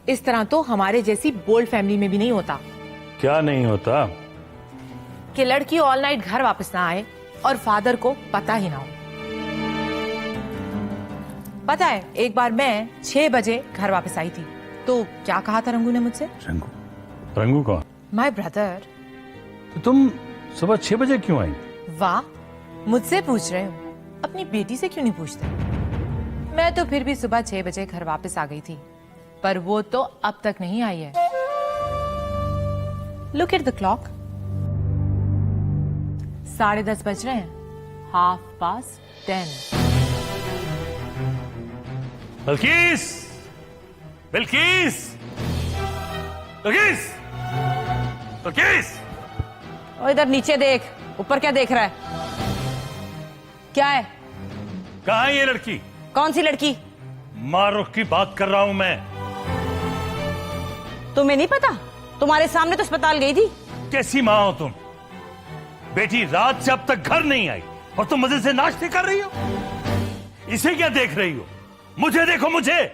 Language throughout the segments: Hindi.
इस तरह तो हमारे जैसी बोल्ड फैमिली में भी नहीं होता। क्या नहीं होता? कि लड़की ऑल नाइट घर वापस ना आए और फादर को पता ही ना हो। पता है, एक बार मैं 6 बजे घर वापस आई थी, तो क्या कहा था रंगू ने मुझसे? रंगू? रंगू कौन? My brother. तो तुम सुबह 6 बजे क्यों आई? वाह, मुझसे पूछ रहे हो, अपनी बेटी से क्यों नहीं पूछते? मैं तो फिर भी सुबह 6 बजे घर वापस आ गई थी, पर वो तो अब तक नहीं आई है। लुक एट द क्लॉक, 10:30 बज रहे हैं, 10:30। बल्कीस! बिल्कीस! बल्कीस! बल्कीस! और इधर नीचे देख, ऊपर क्या देख रहा है? क्या है? कहाँ है ये लड़की? कौन सी लड़की? मारुख की बात कर रहा हूं मैं। तुम्हें नहीं पता? तुम्हारे सामने तो अस्पताल गई थी। कैसी माँ हो तुम? बेटी रात से अब तक घर नहीं आई और तुम मजे से नाश्ते कर रही हो। इसे क्या देख रही हो? मुझे देखो, मुझे।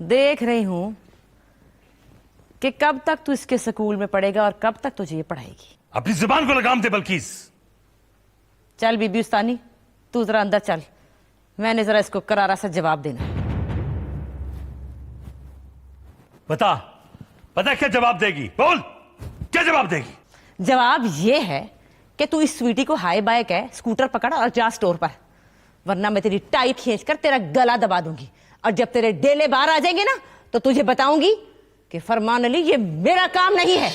देख रही हूं कि कब तक तू इसके स्कूल में पढ़ेगा और कब तक तुझे ये पढ़ाएगी। अपनी जुबान को लगाम दे बल्कीस। चल बीबी उस्तानी, तू जरा अंदर चल, मैंने जरा इसको करारा सा जवाब देना। बता, पता क्या जवाब देगी? बोल, क्या जवाब देगी? जवाब ये है कि तू इस स्वीटी को हाय बाय कह, स्कूटर पकड़ और जा स्टोर पर, वरना मैं तेरी टाई खींचकर तेरा गला दबा दूंगी, और जब तेरे डेले बाहर आ जाएंगे ना, तो तुझे बताऊंगी कि फरमान अली ये मेरा काम नहीं है।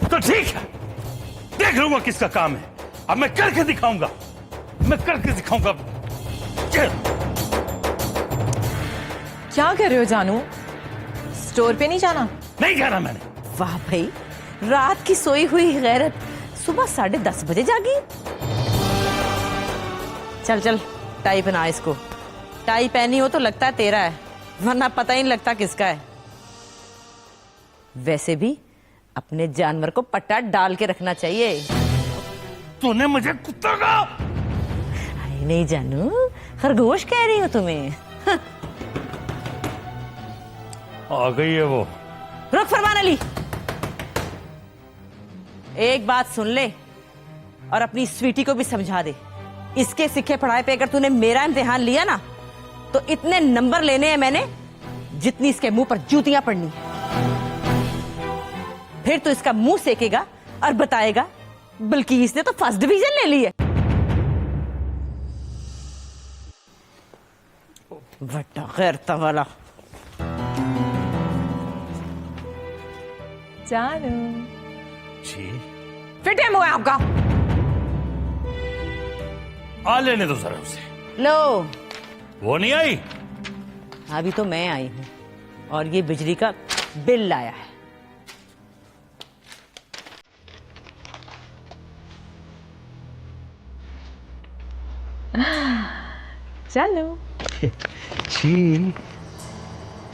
तो ठीक है, देख लूंगा किसका काम है। अब मैं करके दिखाऊंगा, मैं करके दिखाऊंगा। क्या कर रहे हो जानू? स्टोर पे नहीं जाना? नहीं जाना मैंने। वाह भाई, रात की सोई हुई गैरत सुबह 10:30 बजे जागी। चल चल, टाई पहना इसको। टाई पहनी हो तो लगता है तेरा है, वरना पता ही नहीं लगता किसका है। वैसे भी अपने जानवर को पट्टा डाल के रखना चाहिए। तूने मुझे कुत्ता कहा? अरे नहीं जानू, खरगोश कह रही हो तुम्हें। आ गई है वो। रुक फरमान अली, एक बात सुन ले और अपनी स्वीटी को भी समझा दे। इसके सिक्के पढ़ाई पे अगर तूने मेरा इम्तिहान लिया ना, तो इतने नंबर लेने हैं मैंने जितनी इसके मुंह पर जूतियां पड़नी है। फिर तो इसका मुंह सेकेगा और बताएगा बिल्किस ने तो फर्स्ट डिवीजन ले ली है। बड़ा गैरता वाला। जानू, जी, फिर टाइम हुआ आपका। आ लेने दो जरा उसे। लो, वो नहीं आई? अभी तो मैं आई हूं और ये बिजली का बिल लाया है। चलो, जी,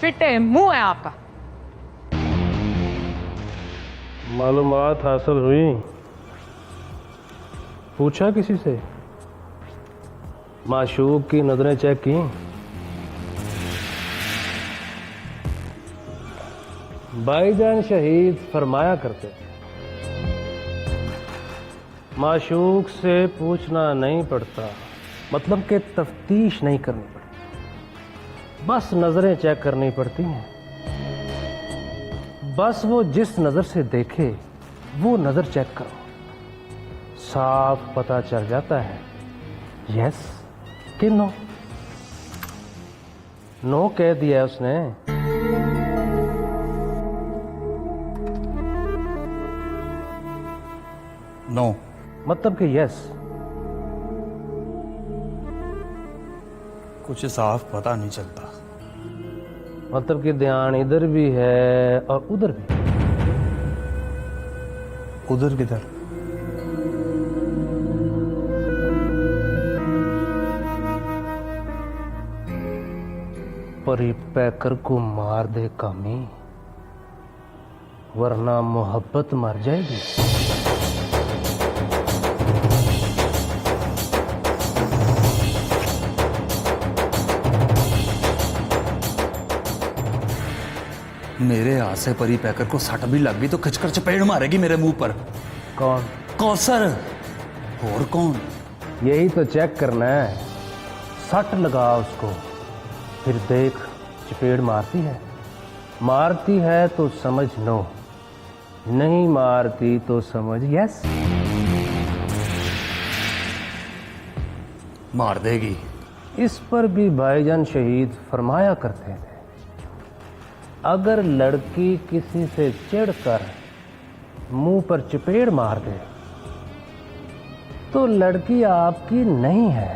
फिट है, मुंह है आपका। मालूमात हासिल हुई? पूछा किसी से? माशूक की नजरें चेक की? भाईजान शहीद फरमाया करते, माशूक से पूछना नहीं पड़ता, मतलब कि तफ्तीश नहीं करनी पड़ती, बस नजरें चेक करनी पड़ती हैं। बस वो जिस नजर से देखे वो नजर चेक करो, साफ पता चल जाता है यस कि नो। नो कह दिया उसने। नो मतलब कि यस। कुछ साफ पता नहीं चलता। मतलब कि ध्यान इधर भी है और उधर भी। उधर किधर? परी पैकर को मार दे कामी, वरना मोहब्बत मर जाएगी। मेरे हाथ से परी पैकर को सट भी लग गई तो खिंचकर चपेड़ मारेगी मेरे मुंह पर। कौन? कौसर। और कौन? यही तो चेक करना है। सट लगा उसको, फिर देख चपेड़ मारती है तो समझ नो, नहीं मारती तो समझ यस। मार देगी। इस पर भी भाईजान शहीद फरमाया करते थे, अगर लड़की किसी से चिढ़कर मुंह पर चपेड़ मार दे तो लड़की आपकी नहीं है।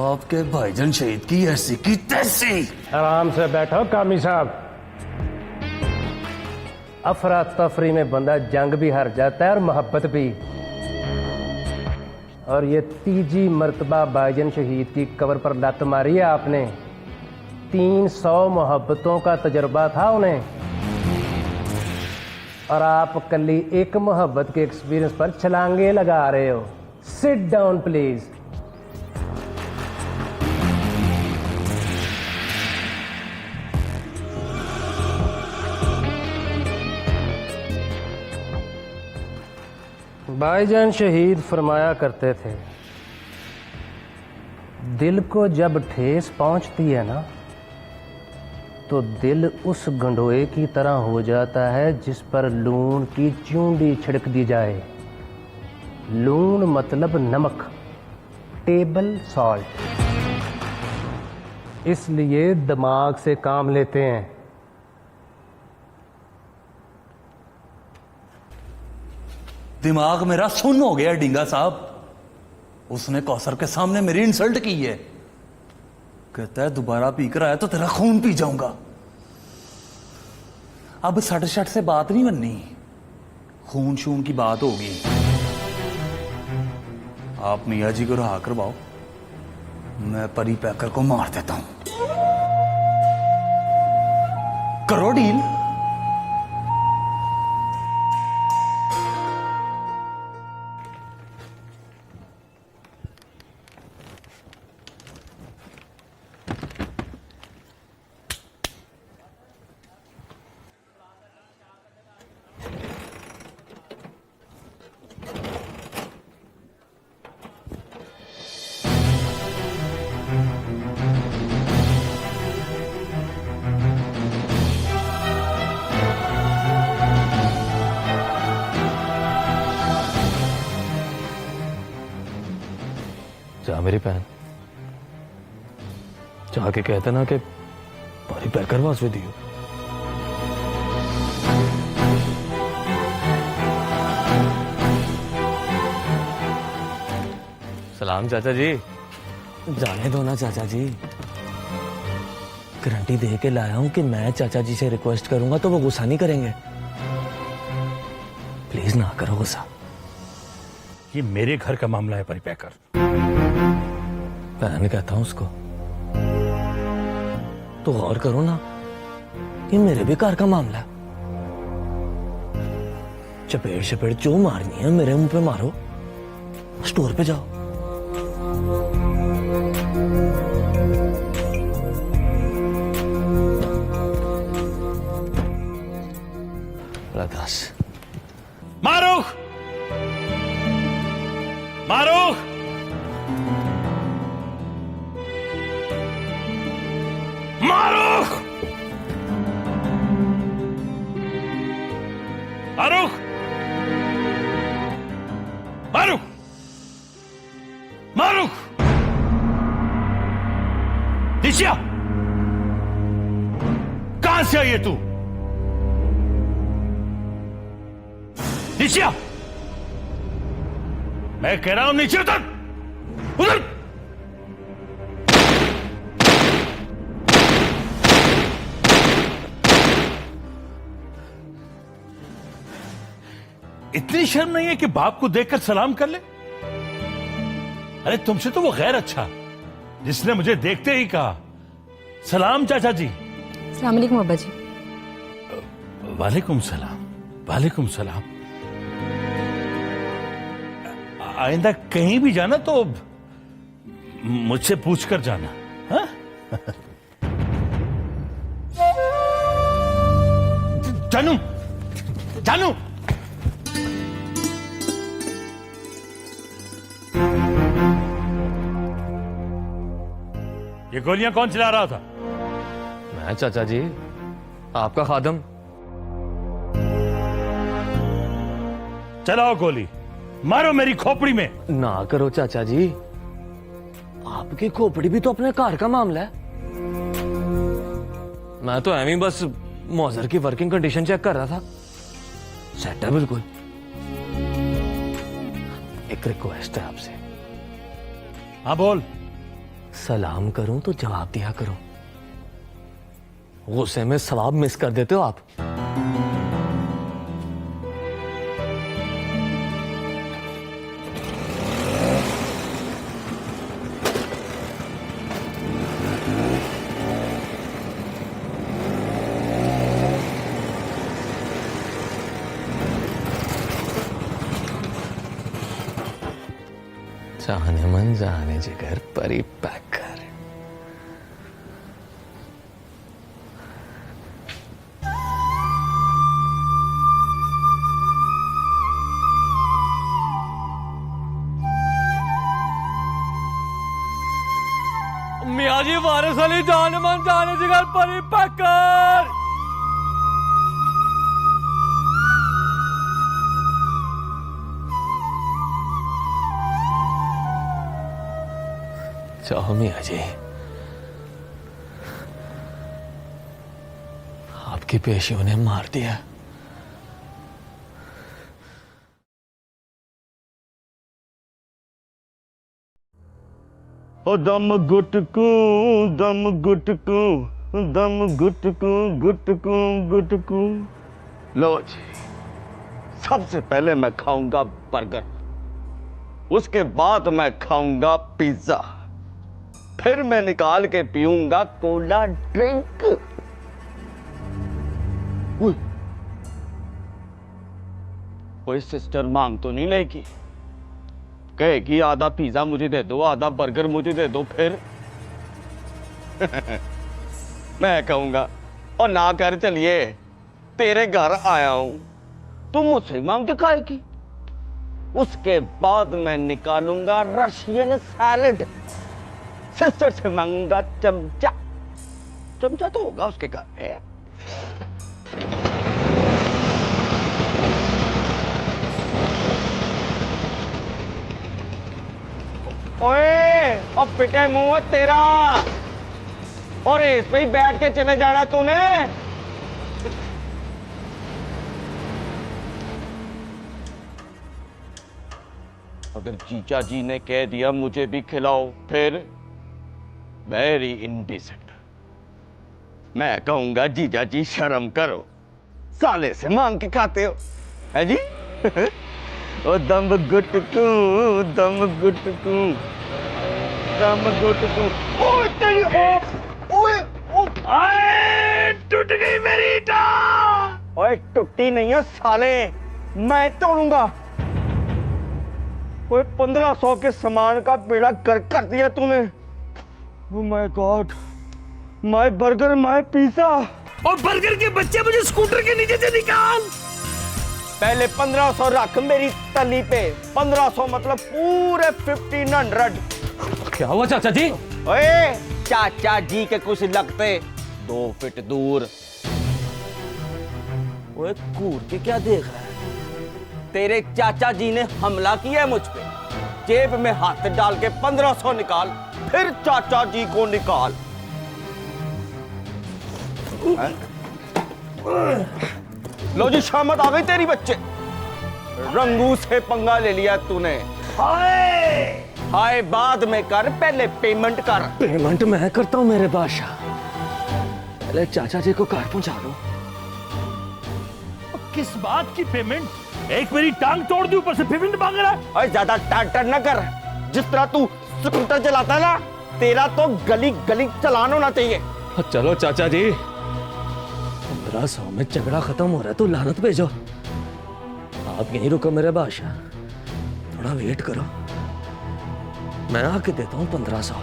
आपके भाईजान शहीद की ऐसी की तैसी। आराम से बैठो कामी साहब। अफरा तफरी में बंदा जंग भी हार जाता है और मोहब्बत भी। और ये तीजी मर्तबा भाईजान शहीद की कब्र पर लत मारी है आपने। 300 मोहब्बतों का तजर्बा था उन्हें, और आप कली एक मोहब्बत के एक्सपीरियंस पर छलांगे लगा रहे हो। Sit down please. भाईजान शहीद फरमाया करते थे, दिल को जब ठेस पहुंचती है ना तो दिल उस गंडोए की तरह हो जाता है जिस पर लून की चूंडी छिड़क दी जाए। लून मतलब नमक, टेबल सॉल्ट। इसलिए दिमाग से काम लेते हैं। दिमाग मेरा सुन्न हो गया डिंगा साहब। उसने कौसर के सामने मेरी इंसल्ट की है। कहता है दोबारा पी कर आया तो तेरा खून पी जाऊंगा। अब सट शट से बात नहीं बननी, खून शून की बात होगी। आप मियाँ जी को रहा करवाओ, मैं परी पैकर को मार देता हूं। करो डील। जा मेरी बहन, जाके कहते ना कि परी पैकर वास्ते दियो। सलाम चाचा जी। जाने दो ना चाचा जी, गारंटी दे के लाया हूं कि मैं चाचा जी से रिक्वेस्ट करूंगा तो वो गुस्सा नहीं करेंगे। प्लीज ना करो गुस्सा। ये मेरे घर का मामला है परी पैकर। बहन कहता हूं उसको, तो गौर करो ना, ये मेरे भी घर का मामला है। चपेड़ चपेड़ जो मारनी है मेरे मुंह पे मारो, स्टोर पे जाओ। दास मारूख, मारूख, मारूख, मारूख, मारूख, मारूख, निशिया, कहां से आई है तू? निशिया, मैं कह रहा हूं नीचे उतर, उतर। इतनी शर्म नहीं है कि बाप को देखकर सलाम कर ले? अरे तुमसे तो वो गैर अच्छा जिसने मुझे देखते ही कहा सलाम चाचा जी। अस्सलाम वालेकुम अब्बा जी। वालेकुम सलाम, वालेकुम सलाम। आइंदा कहीं भी जाना तो मुझसे पूछकर जाना, हाँ? जानू, जानू, ये गोलियां कौन चला रहा था? मैं चाचा जी, आपका खादम। चलाओ गोली, मारो मेरी खोपड़ी में। ना करो चाचा जी, आपकी खोपड़ी भी तो अपने कार का मामला है। मैं तो एवं बस मौजर की वर्किंग कंडीशन चेक कर रहा था। सेट है बिल्कुल। एक रिक्वेस्ट है आपसे। हाँ बोल। सलाम करूं तो जवाब दिया करो, गुस्से में सवाब मिस कर देते हो आप। जाने मन जाने जिगर परी पैक कर। मियाँ जी वारिस अली जाने मन जाने जिगर परी पैक कर। चाहो मियाँ जी, आपकी पेशियों ने मार दिया। ओ दम गुटकू दम गुटकू दम गुटकू गुटकू गुटकू। लो जी, सबसे पहले मैं खाऊंगा बर्गर, उसके बाद मैं खाऊंगा पिज्जा, फिर मैं निकाल के पीऊंगा कोला ड्रिंक। कोई सिस्टर मांग तो नहीं लेगी, कहेगी आधा पिज्जा मुझे दे दो, आधा बर्गर मुझे दे दो, फिर मैं कहूंगा और ना कर, चलिए तेरे घर आया हूं, तुम मुझसे मांग के खाएगी। उसके बाद मैं निकालूंगा रशियन सैलेड, सिस्टर से मांगूंगा चमचा, चमचा तो होगा उसके घर में। ओए अब पिटे मुंह तेरा, और इस पे ही बैठ के चले जाना तूने। अगर जीजा जी ने कह दिया मुझे भी खिलाओ, फिर वेरी इंडिसेंट। मैं कहूंगा जीजा जी शर्म करो, साले से मांग के खाते हो, है जी? ओ दम गुटकू दम गुटकू दम गुटकू। ओए तेरी ओए आए टूट गई मेरी टांग। ओए टूटी नहीं है साले, मैं तोड़ूंगा। ओए 1500 के सामान का बेड़ा गर्क कर दिया तूने। Oh my God, my burger my pizza. और बर्गर के बच्चे मुझे स्कूटर के नीचे से निकाल। पहले 1500 रख मेरी तली पे, 1500 मतलब पूरे 1500। क्या हुआ चाचा जी? ओए चाचा जी के कुछ लगते 2 फीट दूर। ओए कूद के क्या देख रहा है? तेरे चाचा जी ने हमला किया है मुझ पे, जेब में हाथ डाल के 1500 निकाल, फिर चाचा जी को निकाल। लो जी शामत आ गई तेरी बच्चे, रंगू से पंगा ले लिया तूने। हाय बाद में कर, पहले पेमेंट कर। पेमेंट मैं करता हूँ मेरे बादशाह, पहले चाचा जी को कार पहुंचा दो। किस बात की पेमेंट? एक मेरी टांग तोड़ दी, ऊपर से पेमेंट मांग रहा है। अरे ज्यादा टाटर न कर, जिस तरह तू स्कूटर चलाता है ना, तेरा तो गली गली चलान होना चाहिए। चलो चाचा जी, 1500 में झगड़ा खत्म हो रहा है तो लानत भेजो। आप यहीं रुको मेरे बादशाह, थोड़ा वेट करो, मैं आके देता हूँ 1500।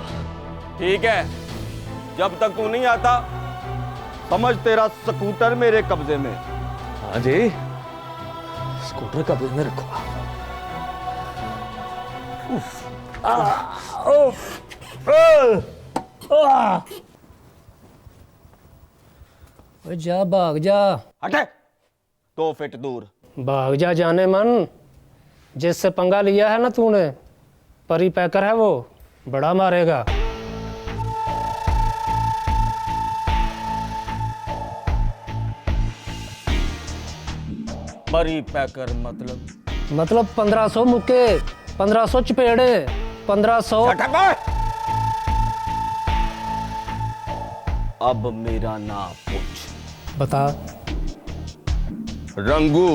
ठीक है, जब तक तू नहीं आता समझ तेरा स्कूटर मेरे कब्जे में, हाँ जी, स्कूटर कब्जे में रखो। ओए जा भाग जा, हटे 2 फीट दूर। भाग जा जाने मन। जिससे पंगा लिया है ना तूने, परी पैकर है वो, बड़ा मारेगा। परी पैकर मतलब? मतलब 1500 मुक्के, 1500 चपेड़े, 1500। अब मेरा नाम पूछ। बता। रंगू,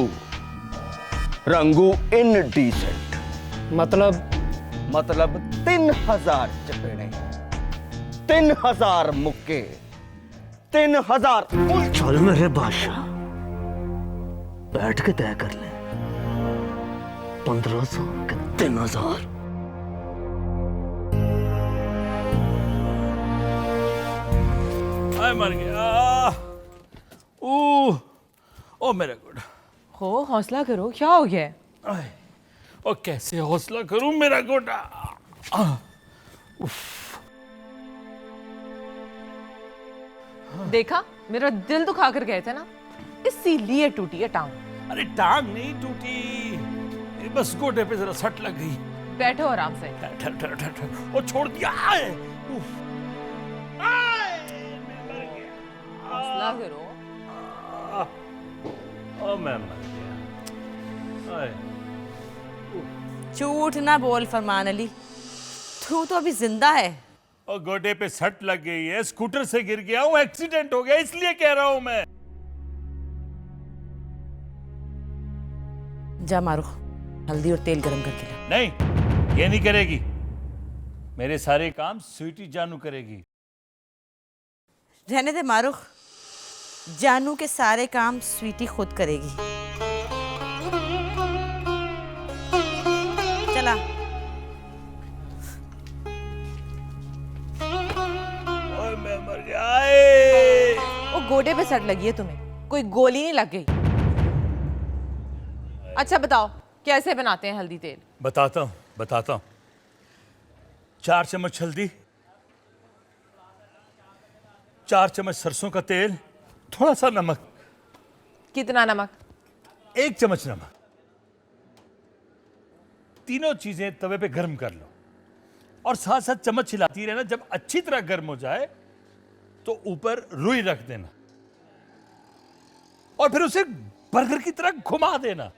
रंगू इनडिसेंट। मतलब 3000 चपेड़े, 3000 मुक्के, 3000 चल मेरे बादशाह, बैठ के तय कर ले। 1500 के 3000। आय मर गया। ओ मेरा गुड। हो हौसला करो, क्या हो गया है? ओ कैसे हौसला करूं मेरा गोटा। देखा, मेरा दिल दुखा कर गए थे ना, इसीलिए टूटी है टांग। अरे टांग नहीं टूटी, ये बस गोटे पे जरा सट लग गई। बैठो आराम से। ठर ठर ठर ठर, वो छोड़ दिया। उफ। मैं मर गया। हौसला करो। ओ मैं मर गया। आए। झूठ ना बोल फरमान अली, तू तो अभी जिंदा है। और गोडे पे सट लग गई है, स्कूटर से गिर गया हूं, एक्सीडेंट हो गया, इसलिए कह रहा हूं मैं। जा मारो, हल्दी और तेल गरम करके ला। नहीं, ये नहीं करेगी। मेरे सारे काम स्वीटी जानू करेगी। रहने दे मारूख, जानू के सारे काम स्वीटी खुद करेगी। चला। और मैं मर गया। आए। वो गोडे पे सट लगी है तुम्हें, कोई गोली नहीं लग गई। अच्छा बताओ, कैसे बनाते हैं हल्दी तेल? बताता हूं। 4 चम्मच हल्दी, 4 चम्मच सरसों का तेल, थोड़ा सा नमक। कितना नमक? 1 चम्मच नमक। तीनों चीजें तवे पे गर्म कर लो और साथ साथ चम्मच हिलाती रहना। जब अच्छी तरह गर्म हो जाए तो ऊपर रुई रख देना और फिर उसे बर्गर की तरह घुमा देना।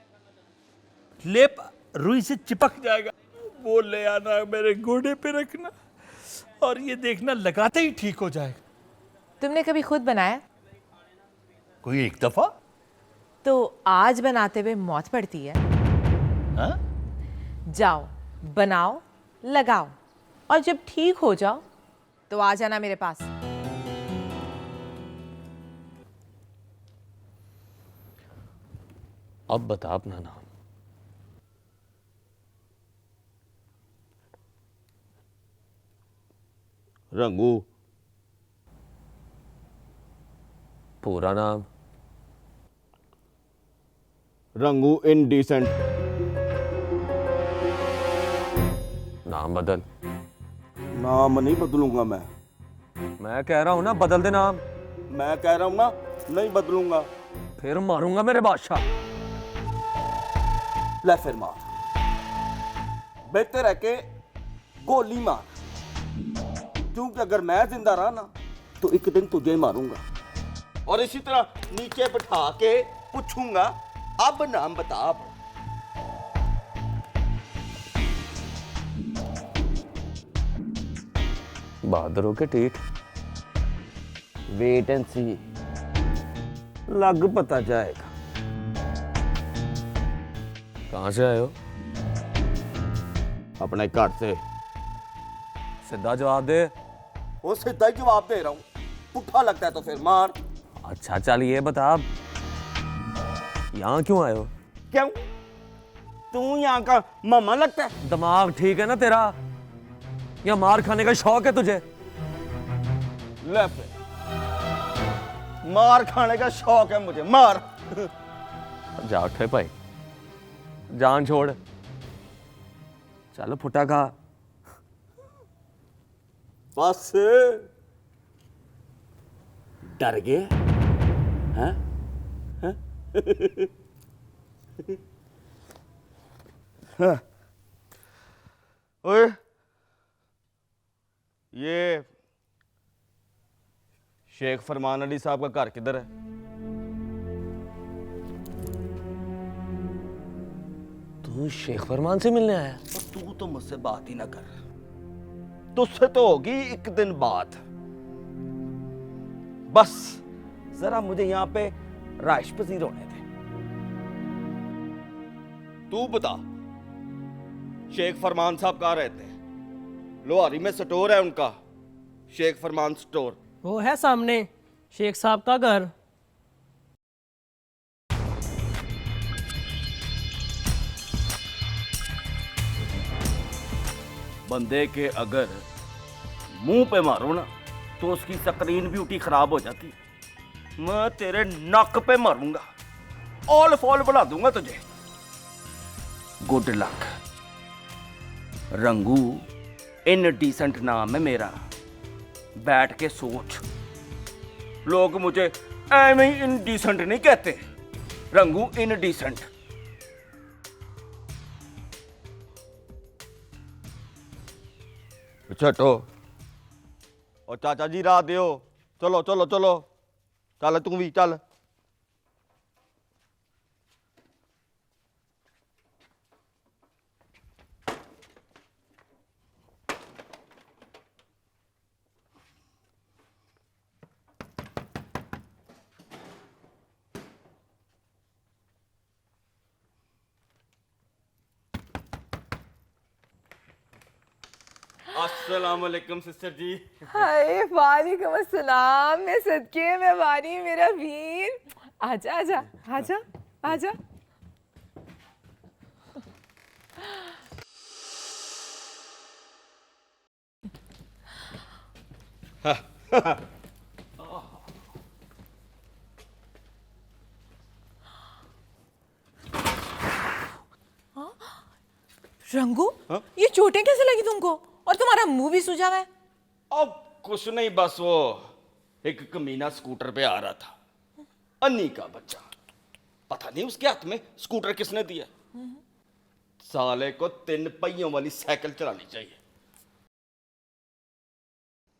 लेप रुई से चिपक जाएगा, वो ले आना, मेरे गोडे पे रखना और ये देखना लगाते ही ठीक हो जाएगा। तुमने कभी खुद बनाया? कोई एक दफा। तो आज बनाते हुए मौत पड़ती है। हाँ? जाओ बनाओ, लगाओ और जब ठीक हो जाओ तो आ जाना मेरे पास। अब बता अपना नाम। रंगू। पूरा नाम? रंगू इनडिसेंट। नाम बदल। नाम नहीं बदलूंगा मैं। मैं कह रहा हूं ना बदल दे नाम। मैं कह रहा हूं ना नहीं बदलूंगा। फिर मारूंगा मेरे बादशाह। ले फिर मार, बेहतर है कि गोली मार, क्योंकि अगर मैं जिंदा रहा ना तो एक दिन तुझे मारूंगा और इसी तरह नीचे बिठा के पूछूंगा अब नाम बता। अब बहादुर हो के ठीक। वेट एंड सी, लग पता जाएगा। कहां से आए हो? अपने घर से। सीधा जवाब दे। वो सीधा ही जवाब दे रहा हूं, पुट्ठा लगता है तो फिर मार। अच्छा चल ये बता, यहाँ क्यों आए हो? क्यों, तू यहाँ का मामा लगता है? दिमाग ठीक है ना तेरा, या मार खाने का शौक है तुझे? ले फिर, मार खाने का शौक है मुझे, मार। जा उठे भाई, जान छोड़, चल फुटा खा। बस डर गए हैं? ओए, ये शेख फरमान अली साहब का घर किधर है? तू शेख फरमान से मिलने आया? तू तो मुझसे बात ही ना कर, तुझसे तो होगी एक दिन बात। बस जरा मुझे यहां पे राइश पसीर होने दे। तू बता, शेख फरमान साहब कहाँ रहते हैं? लोहारी में स्टोर है उनका, शेख फरमान स्टोर। वो है सामने शेख साहब का घर। बंदे के अगर मुंह पे मारो ना तो उसकी स्क्रीन ब्यूटी खराब हो जाती है। मैं तेरे नक पे मारूंगा, ऑल फॉल बना दूंगा तुझे। Good luck. रंगू इनडिसेंट नाम है मेरा, बैठ के सोच। लोग मुझे ऐਵੇਂ ही इनडिसेंट नहीं कहते, रंगू इनडिसेंट। छटो और चाचा जी राह दियो। चलो चलो चलो, चल तू भी चल। अस्सलाम वालेकुम सिस्टर जी। हाय वालेकुम अस्सलाम। मैं सदके में वारी मेरा वीर। आजा आजा आजा आजा। रंगू, ये चोटें कैसे लगी तुमको? और तुम्हारा मुंह भी सूजा हुआ है। अब कुछ नहीं, बस वो एक कमीना स्कूटर पे आ रहा था, अन्नी का बच्चा। पता नहीं उसके हाथ में स्कूटर किसने दिया। साले को 3 पहियों वाली साइकिल चलानी चाहिए।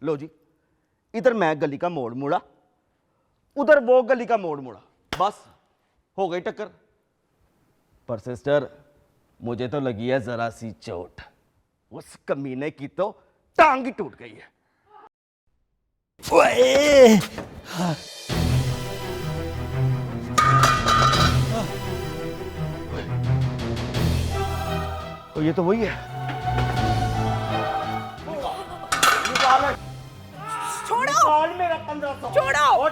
लो जी, इधर मैं गली का मोड़ मुड़ा, उधर वो गली का मोड़ मुड़ा, बस हो गई टक्कर। पर सिस्टर, मुझे तो लगी है जरा सी चोट। उस कमीने की तो टांग ही टूट गई है। ओए! तो ये तो वही है। छोड़ो मेरा 1500। छोड़ो,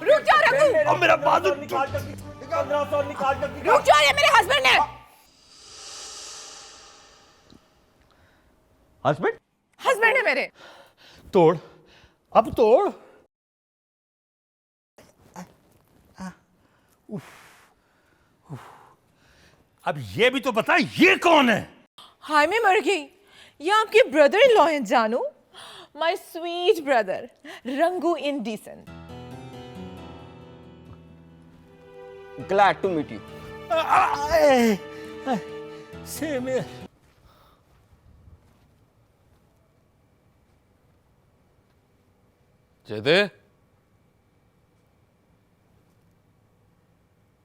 रुक जाओ रंगू। अब मेरा बाजू निकाल, 1500 निकाल। रुक जाओ, ये मेरे हस्बैंड है। हस्बैंड? हस्बैंड है मेरे। तोड़, अब तोड़। अब ये भी तो बता, ये कौन है? हाय, मैं मर गई। ये आपके ब्रदर इन लॉ हैं जानू, my sweet brother Rangu indecent. Glad to meet you. Same here. जदे,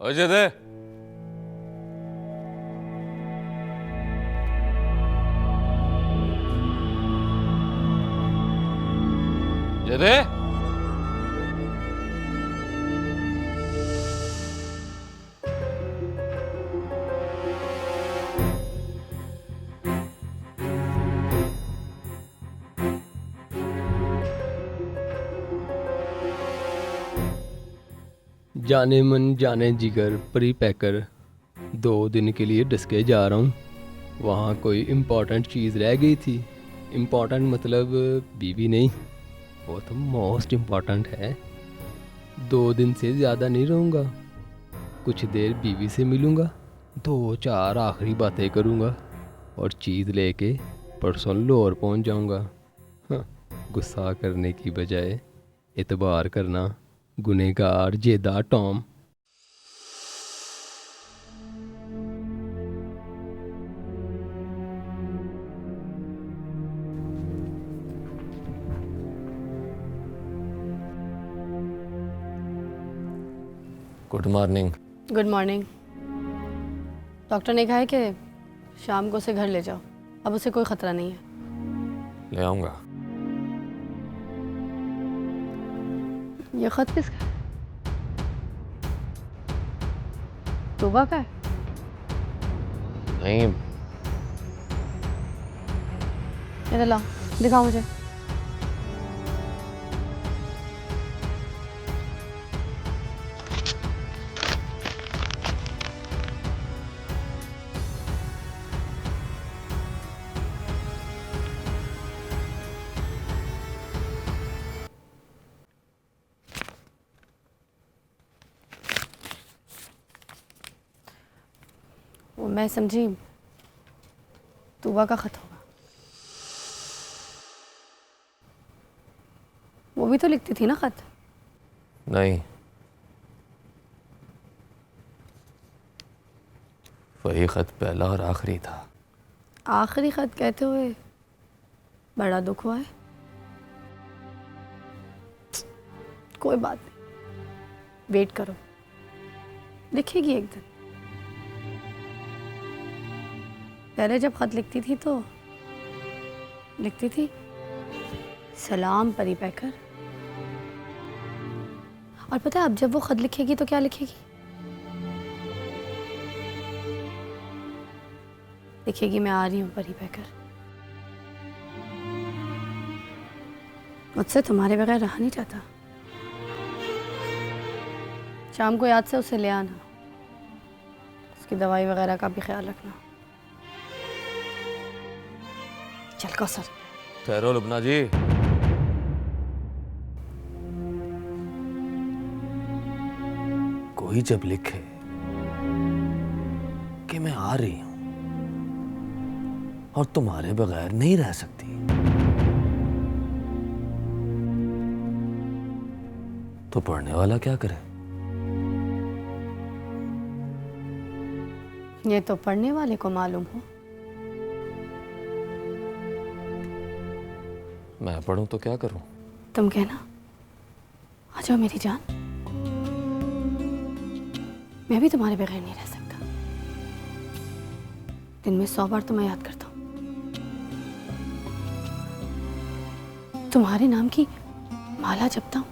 ओ जदे, जदे, जाने मन जाने जिगर प्री पैकर 2 दिन के लिए डस्के जा रहा हूँ। वहाँ कोई इम्पोर्टेंट चीज़ रह गई थी। इम्पोर्टेंट मतलब बीवी नहीं, वो तो मोस्ट इम्पोर्टेंट है। 2 दिन से ज़्यादा नहीं रहूँगा। कुछ देर बीवी से मिलूँगा, 2-4 आखिरी बातें करूँगा और चीज़ लेके परसों लाहौर पहुँच जाऊँगा। हाँ, गुस्सा करने की बजाय एतबार करना, गुनहगार जेदा Tom. Good morning. Good morning. Doctor ने कहा है कि शाम को उसे घर ले जाओ, अब उसे कोई खतरा नहीं है। ले आऊँगा। ये खत किसका है? तोबा का है? नहीं, इधर लाओ, दिखाओ मुझे। वो मैं समझी तूबा का खत होगा। वो भी तो लिखती थी ना खत। नहीं, वही खत पहला और आखिरी था। आखिरी खत कहते हुए बड़ा दुख हुआ है। कोई बात नहीं, वेट करो, लिखेगी एक दिन। पहले जब खत लिखती थी तो लिखती थी सलाम परी पैकर, और पता है अब जब वो खत लिखेगी तो क्या लिखेगी? लिखेगी मैं आ रही हूँ परी पैकर, मुझसे तुम्हारे बगैर रहा नहीं जाता। शाम को याद से उसे ले आना, उसकी दवाई वगैरह का भी ख्याल रखना। चल कौसर। ठहरो लुबना जी। कोई जब लिखे कि मैं आ रही हूं और तुम्हारे बगैर नहीं रह सकती, तो पढ़ने वाला क्या करे? ये तो पढ़ने वाले को मालूम हो। मैं पढ़ूं तो क्या करूं? तुम कहना आ जाओ मेरी जान, मैं भी तुम्हारे बगैर नहीं रह सकता। दिन में 100 बार तो मैं याद करता हूँ, तुम्हारे नाम की माला जपता हूँ।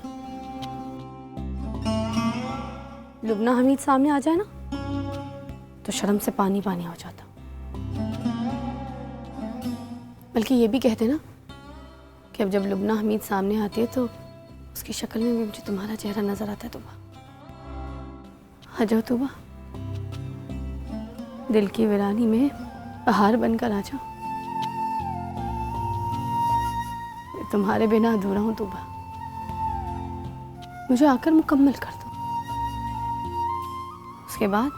लुबना हमीद सामने आ जाए ना तो शर्म से पानी पानी हो जाता। बल्कि ये भी कहते ना कि अब जब लुबना हमीद सामने आती है तो उसकी शक्ल में भी मुझे तुम्हारा चेहरा नजर आता है। तूबा आ जाओ, तूबा दिल की वीरानी में बहार बनकर आ जाओ। मैं तुम्हारे बिना अधूरा हूं तूबा, मुझे आकर मुकम्मल कर दो। उसके बाद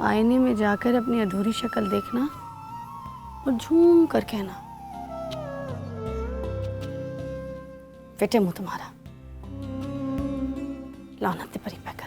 आईने में जाकर अपनी अधूरी शक्ल देखना और झूम कर कहना बेटे मुंह तुम्हारा, लानत परी पैकर।